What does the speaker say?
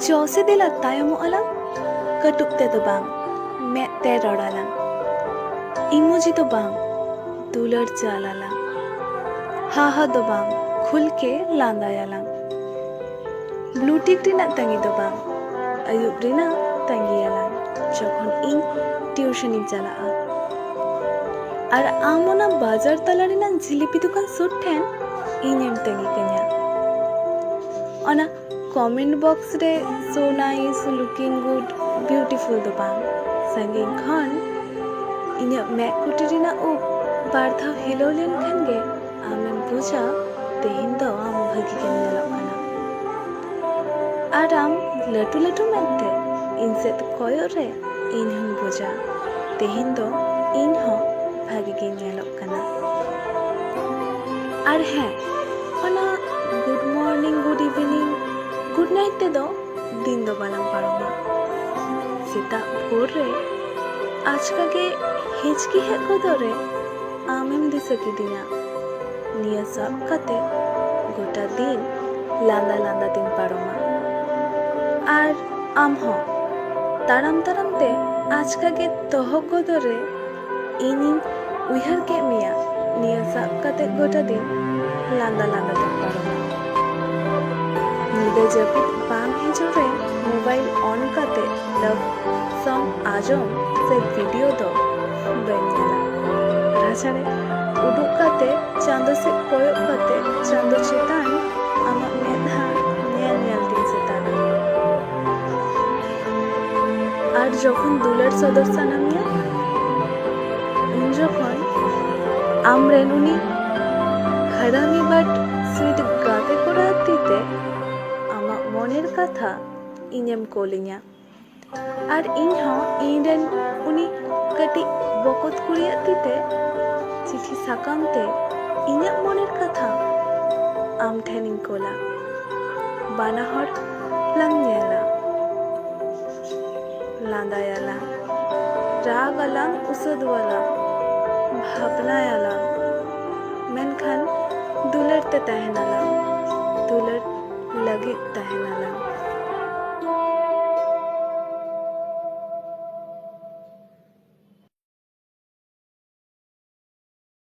चौसे दिला तायमो अलांग कटुक ते तो बांग मैं ते रोड़ालांग इमोजी तो बांग दुलर चालालांग हा दो बांग खुल के लांदायालांग ब्लू टिक रिना तंगी दो बांग अयुब रिना तंगियालांग जखन इन टिউশন चालाआ और आमोना बाजार तला रिना जिलिपि दुकान सुट ठेन इनेम तंगी कन्या ओना कमेंट बॉक्स रे so nice looking good beautiful दो बांग संगिन खन इन्या मैकुटी रिना उप बारथा हिलो लेन खन गे आमें बुझा तेहिन दो आम भागी के नेलो खाना आराम लटू लटू मेंते इनसे तो कोयो रे इनहम बुझा तेहिन दो इनहो भागी के नेलो खाना और है ओना good morning good evening good night ते दो दिन दो बालाम पारोमा सीता भोर रे आज का के हिचकी है को रे आमेम दिसकी दिना निया सब कते गोटा दिन लांदा लांदा दिन पारोमा और आम हो ताराम ताराम ते आज का के तोह को रे इनिन उहर के मिया निया सब कते गोटा दिन लांदा लांदा दिन पारोमा नीदे जब बांग हिजो रे मोबाइल ऑन कते लव सॉन्ग आजम से वीडियो दो बेनियाला राजारे उडुक कते चांदो से कोयो कते चांदो चेतान आमा मेधा नेल नेल दिन चेतान और जखन दुलर सदस्य नामिया उन जखन आमरेन उनी हरामी बाट स्वीट गाते कोरा दिते आमा मोनेर कथा इनेम कोलिया और इनहो इनरेन उनी कटी बकत कुड़िया दिते चिठी साकामते इन्या मोनेर कथा आम ठेनिंग कोला बाना हर लंगेला लांदायाला रागाला उसदवाला भापनायाला मेनखान दुलरते तहनाला